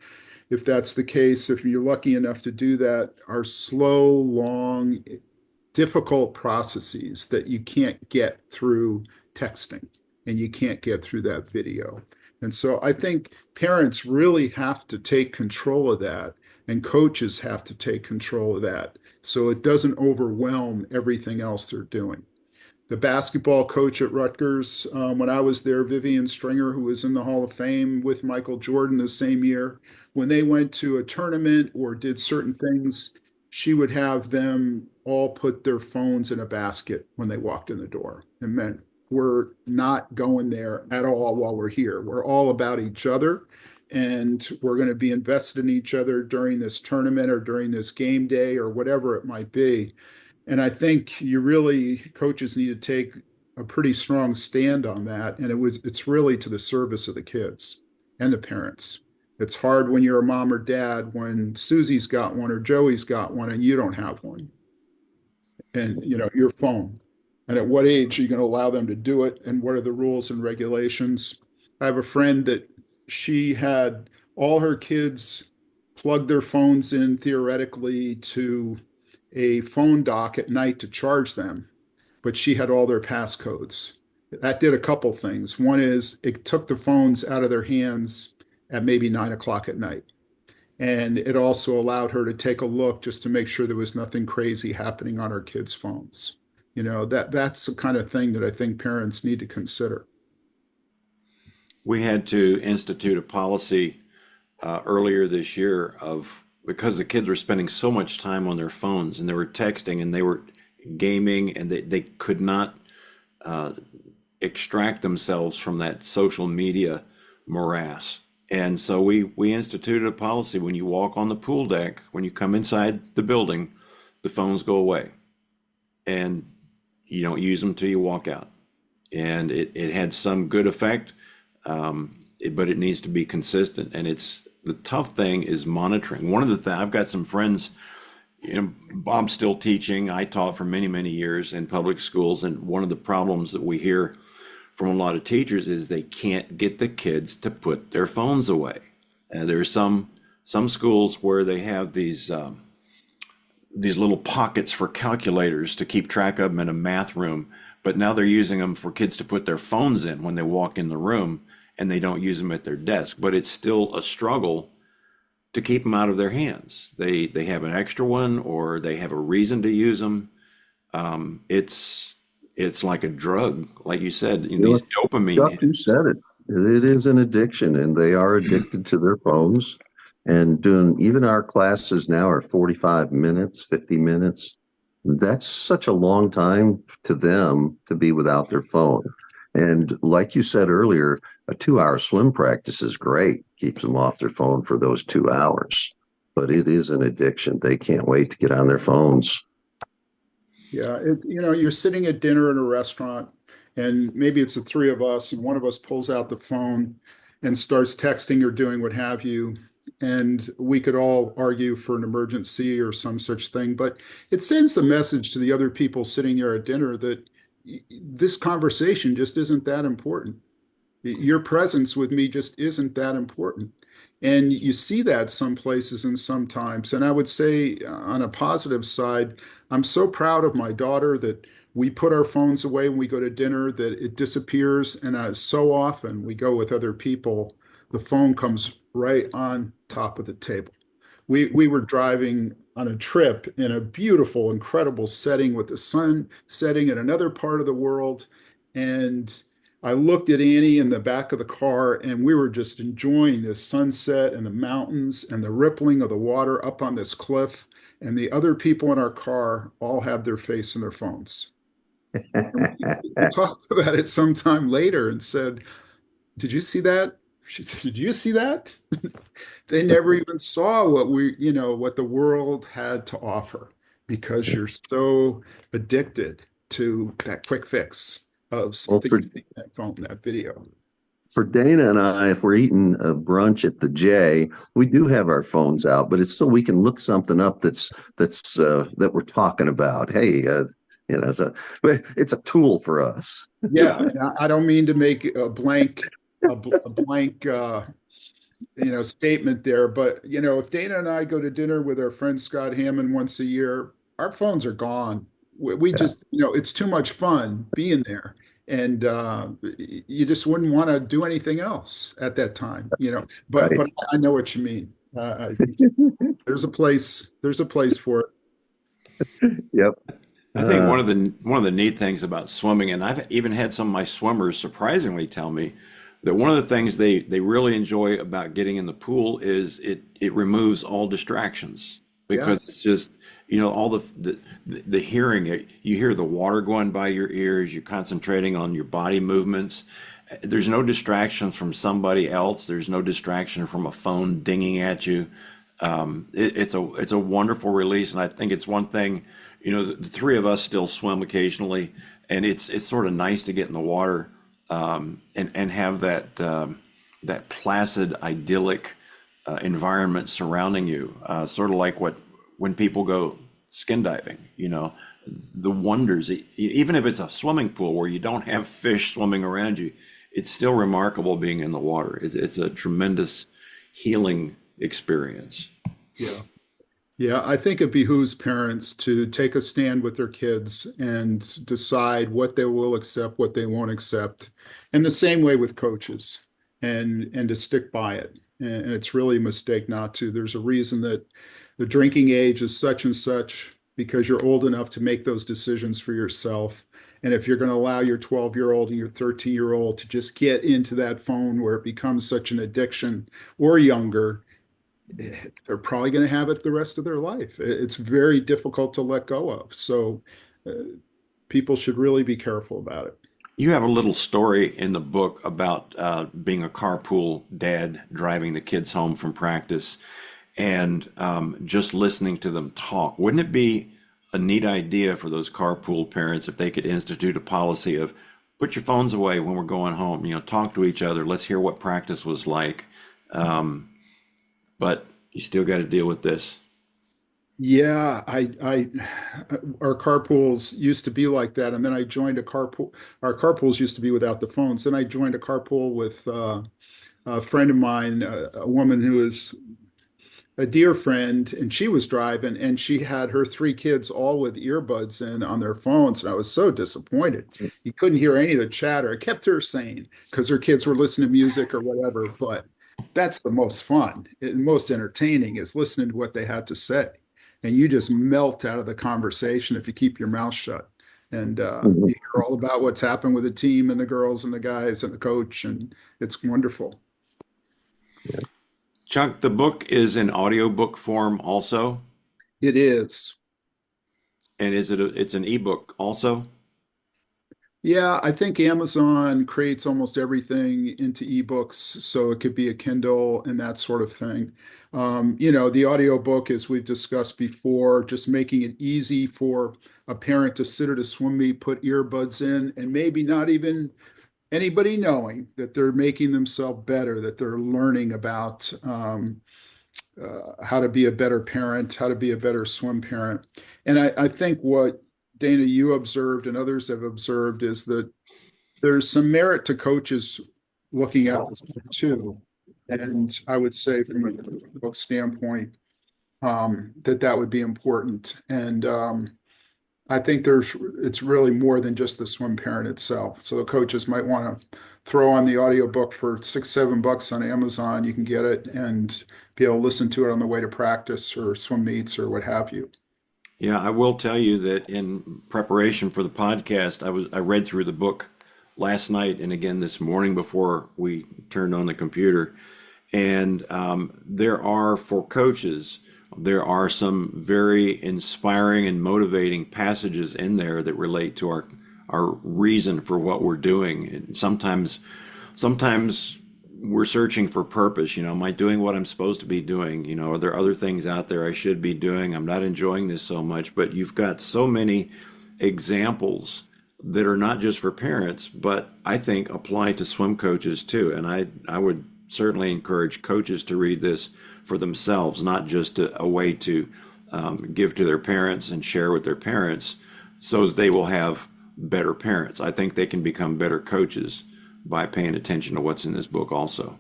Speaker 2: if that's the case, if you're lucky enough to do that, are slow, long, difficult processes that you can't get through texting and you can't get through that video. And so I think parents really have to take control of that, and coaches have to take control of that so it doesn't overwhelm everything else they're doing. The basketball coach at Rutgers, when I was there, Vivian Stringer, who was in the Hall of Fame with Michael Jordan the same year, when they went to a tournament or did certain things, she would have them all put their phones in a basket when they walked in the door. It meant we're not going there at all while we're here. We're all about each other and we're going to be invested in each other during this tournament or during this game day or whatever it might be. And I think coaches need to take a pretty strong stand on that. And it's really to the service of the kids and the parents. It's hard when you're a mom or dad when Susie's got one or Joey's got one and you don't have one. And your phone. And at what age are you going to allow them to do it? And what are the rules and regulations? I have a friend that she had all her kids plug their phones in theoretically to a phone dock at night to charge them, but she had all their passcodes. That did a couple things. One is it took the phones out of their hands at maybe 9 o'clock at night. And it also allowed her to take a look just to make sure there was nothing crazy happening on her kids' phones. That's the kind of thing that I think parents need to consider.
Speaker 1: We had to institute a policy earlier this year of because the kids were spending so much time on their phones and they were texting and they were gaming and they could not uh, extract themselves from that social media morass. And so we instituted a policy when you walk on the pool deck, when you come inside the building, the phones go away and you don't use them till you walk out. And it had some good effect, but it needs to be consistent. And it's the tough thing is monitoring. One of the things I've got some friends, I'm still teaching. I taught for many, many years in public schools. And one of the problems that we hear from a lot of teachers is they can't get the kids to put their phones away. And there's some schools where they have these little pockets for calculators to keep track of them in a math room, but now they're using them for kids to put their phones in when they walk in the room and they don't use them at their desk. But it's still a struggle to keep them out of their hands. They have an extra one or they have a reason to use them. It's like a drug, like you said,
Speaker 3: know,
Speaker 1: these dopamine
Speaker 3: Chuck, you
Speaker 1: hits.
Speaker 3: said it. It is an addiction, and they are addicted to their phones. And doing even our classes now are 45 minutes, 50 minutes. That's such a long time to them to be without their phone. And like you said earlier, a 2 hour swim practice is great, keeps them off their phone for those 2 hours. But it is an addiction. They can't wait to get on their phones.
Speaker 2: Yeah, you're sitting at dinner in a restaurant, and maybe it's the three of us, and one of us pulls out the phone and starts texting or doing what have you. And we could all argue for an emergency or some such thing, but it sends the message to the other people sitting there at dinner that this conversation just isn't that important. Your presence with me just isn't that important. And you see that some places and sometimes. And I would say, on a positive side, I'm so proud of my daughter that we put our phones away when we go to dinner, that it disappears. And so often we go with other people, the phone comes right on top of the table. We were driving on a trip in a beautiful, incredible setting with the sun setting in another part of the world. And I looked at Annie in the back of the car, and we were just enjoying this sunset and the mountains and the rippling of the water up on this cliff. And the other people in our car all had their face in their phones. And we talked about it sometime later and said, "Did you see that?" She said, "Did you see that?" They never even saw what the world had to offer because you're so addicted to that quick fix of
Speaker 3: Well,
Speaker 2: something you see in that phone, that video.
Speaker 3: for Dana and I, if we're eating a brunch at the J, we do have our phones out, but it's so we can look something up that we're talking about. Hey, so but it's a tool for us.
Speaker 2: Yeah, and I don't mean to make a blank statement there, but if Dana and I go to dinner with our friend Scott Hammond once a year, our phones are gone. We
Speaker 3: Yeah,
Speaker 2: just, it's too much fun being there, and you just wouldn't want to do anything else at that time. But
Speaker 3: right.
Speaker 2: I know what you mean. There's a place for it.
Speaker 3: Yep.
Speaker 1: I think
Speaker 3: Uh,
Speaker 1: one of the neat things about swimming, and I've even had some of my swimmers surprisingly tell me that one of the things they really enjoy about getting in the pool is it removes all distractions
Speaker 2: Yeah,
Speaker 1: because it's just all the hearing you hear the water going by your ears, you're concentrating on your body movements. There's no distractions from somebody else. There's no distraction from a phone dinging at you. It's a wonderful release, and I think it's one thing. The three of us still swim occasionally, and it's sort of nice to get in the water and have that placid, idyllic environment surrounding you, sort of like when people go skin diving. The wonders. Even if it's a swimming pool where you don't have fish swimming around you, it's still remarkable being in the water. It's a tremendous healing experience.
Speaker 2: yeah. Yeah, I think it behooves parents to take a stand with their kids and decide what they will accept, what they won't accept. And the same way with coaches and to stick by it. and it's really a mistake not to. There's a reason that the drinking age is such and such because you're old enough to make those decisions for yourself. And if you're going to allow your 12-year-old and your 13-year-old to just get into that phone where it becomes such an addiction or younger, they're probably going to have it the rest of their life. It's very difficult to let go of. So uh, people should really be careful about it.
Speaker 1: You have a little story in the book about being a carpool dad, driving the kids home from practice, and just listening to them talk. Wouldn't it be a neat idea for those carpool parents if they could institute a policy of put your phones away when we're going home, talk to each other, let's hear what practice was like. Um, but you still got to deal with this.
Speaker 2: Yeah, our carpools used to be like that, and then I joined a carpool. Our carpools used to be without the phones. Then I joined a carpool with a friend of mine, a woman who is a dear friend, and she was driving, and she had her three kids all with earbuds in on their phones, and I was so disappointed. You couldn't hear any of the chatter. It kept her sane because her kids were listening to music or whatever, but that's the most fun and most entertaining is listening to what they had to say. And you just melt out of the conversation if you keep your mouth shut. And
Speaker 3: Mhm.
Speaker 2: you hear all about what's happened with the team and the girls and the guys and the coach, and it's wonderful.
Speaker 1: Chuck, the book is in audiobook form also,
Speaker 2: It is.
Speaker 1: and it's an ebook also?
Speaker 2: Yeah, I think Amazon creates almost everything into ebooks, so it could be a Kindle and that sort of thing. The audiobook, as we've discussed before, just making it easy for a parent to sit at a swim meet, put earbuds in, and maybe not even anybody knowing that they're making themselves better, that they're learning about how to be a better parent, how to be a better swim parent. And I think what Dana, you observed and others have observed is that there's some merit to coaches looking at this too. And I would say from a book standpoint, that would be important. And I think it's really more than just the swim parent itself. So the coaches might want to throw on the audiobook for 6, $7 on Amazon. You can get it and be able to listen to it on the way to practice or swim meets or what have you.
Speaker 1: Yeah, I will tell you that in preparation for the podcast, I read through the book last night and again this morning before we turned on the computer. And there are, for coaches, there are some very inspiring and motivating passages in there that relate to our reason for what we're doing. And sometimes we're searching for purpose. Am I doing what I'm supposed to be doing? Are there other things out there I should be doing? I'm not enjoying this so much, but you've got so many examples that are not just for parents, but I think apply to swim coaches too. And I would certainly encourage coaches to read this for themselves, not just a way to give to their parents and share with their parents so that they will have better parents. I think they can become better coaches by paying attention to what's in this book also.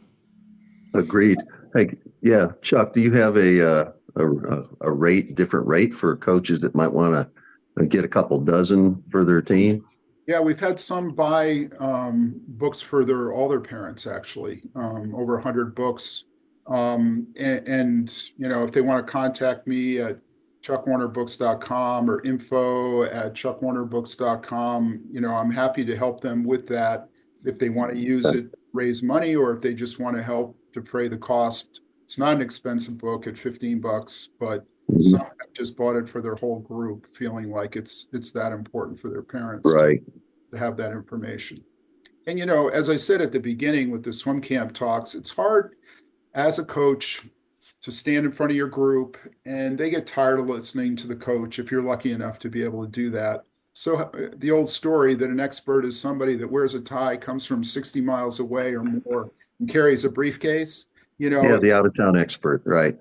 Speaker 3: Agreed. Hey, yeah, Chuck, do you have a rate, different rate for coaches that might want to get a couple dozen for their team?
Speaker 2: Yeah, we've had some buy books for all their parents actually, over 100 books. If they want to contact me at chuckwarnerbooks.com or info@chuckwarnerbooks.com, I'm happy to help them with that if they want to use it, raise money, or if they just want to help defray the cost. It's not an expensive book at $15, but some
Speaker 3: Mhm.
Speaker 2: have just bought it for their whole group, feeling like it's that important for their parents
Speaker 3: Right.
Speaker 2: to have that information. And as I said at the beginning with the swim camp talks, it's hard as a coach to stand in front of your group and they get tired of listening to the coach if you're lucky enough to be able to do that. So the old story that an expert is somebody that wears a tie, comes from 60 miles away or more, and carries a briefcase, you
Speaker 3: Yeah,
Speaker 2: know,
Speaker 3: the out of town expert. Right.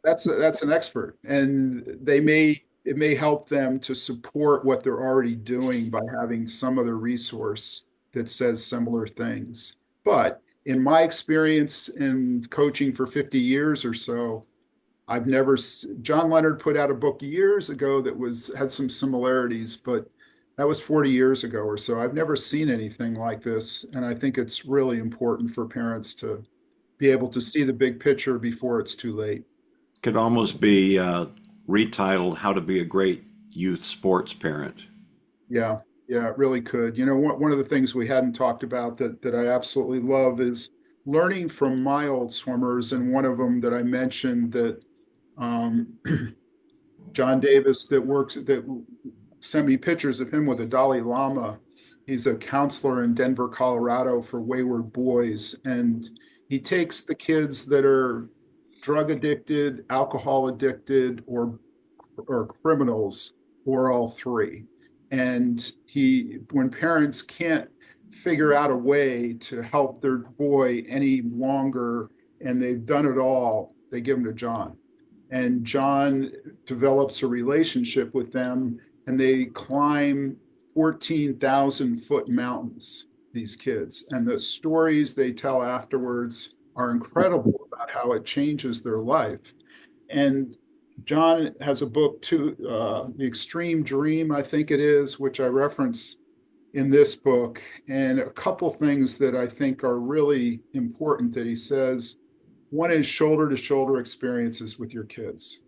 Speaker 2: that's an expert, and it may help them to support what they're already doing by having some other resource that says similar things. But in my experience in coaching for 50 years or so, I've never John Leonard put out a book years ago that was had some similarities, but that was 40 years ago or so. I've never seen anything like this, and I think it's really important for parents to be able to see the big picture before it's too late.
Speaker 1: Could almost be retitled "How to Be a Great Youth Sports Parent."
Speaker 2: Yeah, yeah, it really could. One of the things we hadn't talked about that I absolutely love is learning from my old swimmers, and one of them that I mentioned that um, John Davis that sent me pictures of him with the Dalai Lama. He's a counselor in Denver, Colorado for wayward boys, and he takes the kids that are drug addicted, alcohol addicted, or criminals, or all three. And when parents can't figure out a way to help their boy any longer, and they've done it all, they give them to John. And John develops a relationship with them, and they climb 14,000-foot mountains, these kids. And the stories they tell afterwards are incredible about how it changes their life. And John has a book too, The Extreme Dream, I think it is, which I reference in this book. And a couple things that I think are really important that he says. One is shoulder to shoulder experiences with your kids.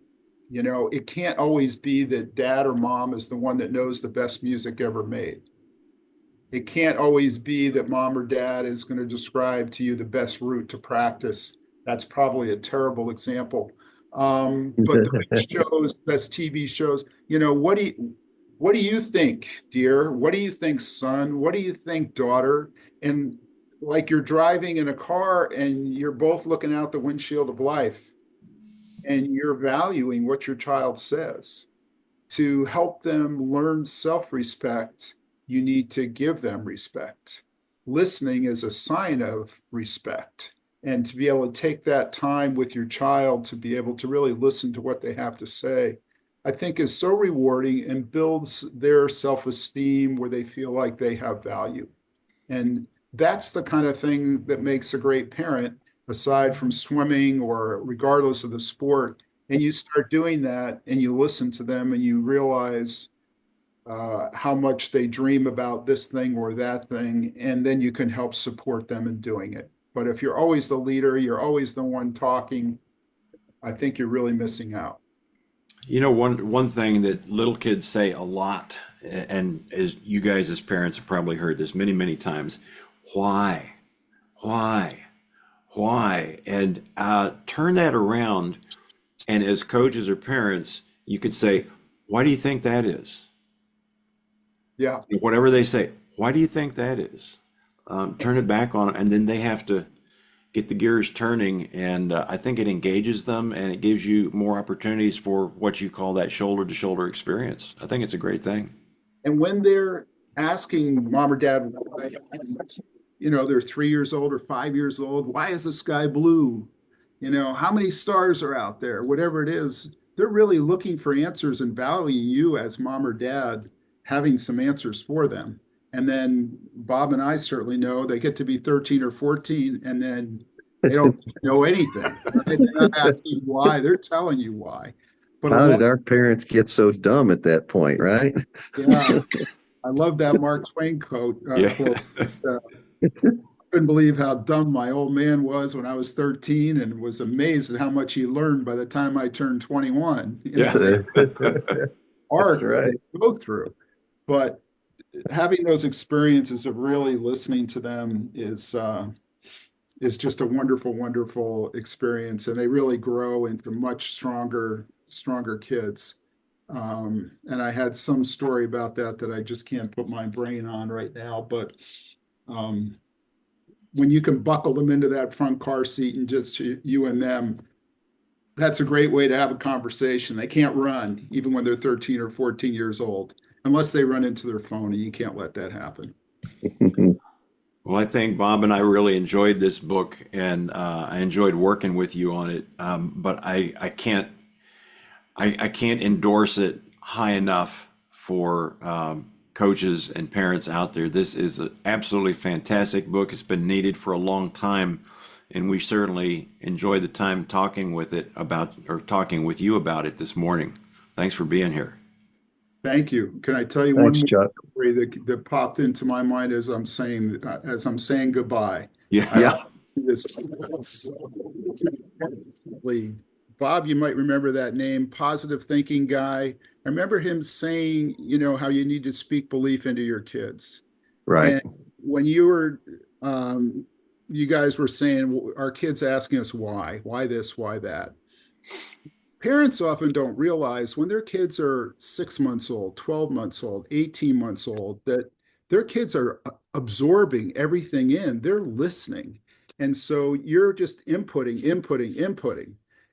Speaker 2: It can't always be that dad or mom is the one that knows the best music ever made. It can't always be that mom or dad is going to describe to you the best route to practice. That's probably a terrible example. But the best shows, best TV shows, what do you think, dear? What do you think, son? What do you think, daughter? And like you're driving in a car and you're both looking out the windshield of life and you're valuing what your child says. To help them learn self respect, you need to give them respect. Listening is a sign of respect. And to be able to take that time with your child to be able to really listen to what they have to say, I think is so rewarding and builds their self esteem where they feel like they have value. And that's the kind of thing that makes a great parent, aside from swimming or regardless of the sport. And you start doing that and you listen to them and you realize how much they dream about this thing or that thing. And then you can help support them in doing it. But if you're always the leader, you're always the one talking, I think you're really missing out.
Speaker 1: One thing that little kids say a lot, and as you guys as parents have probably heard this many, many times, why, why, why? And turn that around, and as coaches or parents, you could say, why do you think that is?
Speaker 2: Yeah.
Speaker 1: Whatever they say, why do you think that is? Turn it back on, and then they have to get the gears turning. And I think it engages them and it gives you more opportunities for what you call that shoulder to shoulder experience. I think it's a great thing.
Speaker 2: And when they're asking mom or dad, why, they're 3 years old or 5 years old, why is the sky blue? How many stars are out there? Whatever it is, they're really looking for answers and valuing you as mom or dad having some answers for them. And then Bob and I certainly know they get to be 13 or 14 and then they don't know anything. Right? They're not asking why, they're telling you why. But a
Speaker 3: How
Speaker 2: lot,
Speaker 3: did our parents get so dumb at that point, right?
Speaker 2: yeah, I love that Mark Twain
Speaker 1: Yeah.
Speaker 2: quote. Uh, couldn't believe how dumb my old man was when I was 13 and was amazed at how much he learned by the time I turned 21.
Speaker 1: Yeah.
Speaker 3: That's
Speaker 2: Art
Speaker 3: right.
Speaker 2: to go through. But having those experiences of really listening to them is just a wonderful, wonderful experience. And they really grow into much stronger kids. And I had some story about that I just can't put my brain on right now. But um, when you can buckle them into that front car seat and just you and them, that's a great way to have a conversation. They can't run even when they're 13 or 14 years old, unless they run into their phone, and you can't let that happen.
Speaker 1: Well, I think Bob and I really enjoyed this book, and I enjoyed working with you on it. But I can't endorse it high enough for coaches and parents out there. This is an absolutely fantastic book. It's been needed for a long time, and we certainly enjoyed the time talking talking with you about it this morning. Thanks for being here.
Speaker 2: Thank you. Can I tell you one
Speaker 3: Thanks,
Speaker 2: more
Speaker 3: Chuck.
Speaker 2: story that popped into my mind as I'm saying goodbye?
Speaker 1: Yeah,
Speaker 2: I,
Speaker 3: Yeah.
Speaker 2: This Bob, you might remember that name, positive thinking guy. I remember him saying, how you need to speak belief into your kids.
Speaker 3: Right.
Speaker 2: And when um, you guys were saying, our kids asking us why this, why that. Parents often don't realize when their kids are 6 months old, 12 months old, 18 months old, that their kids are absorbing everything in, they're listening. And so you're just inputting.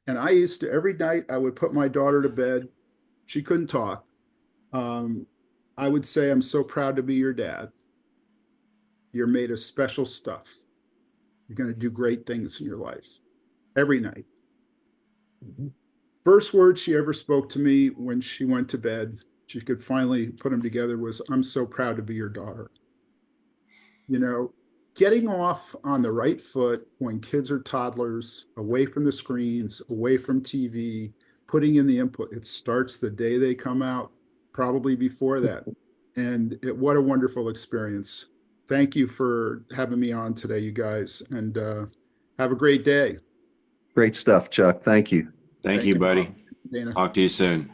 Speaker 2: And I used to, every night, I would put my daughter to bed. She couldn't talk. Um, I would say, I'm so proud to be your dad. You're made of special stuff. You're going to do great things in your life every night. First word she ever spoke to me when she went to bed, she could finally put them together, was, I'm so proud to be your daughter. You know, getting off on the right foot when kids are toddlers, away from the screens, away from TV, putting in the input. It starts the day they come out, probably before that. And what a wonderful experience. Thank you for having me on today, you guys, and have a great day.
Speaker 3: Great stuff, Chuck. Thank you.
Speaker 1: Thank
Speaker 2: Thank
Speaker 1: you,
Speaker 2: you, Bob.
Speaker 1: buddy.
Speaker 2: Dana.
Speaker 1: Talk to you soon.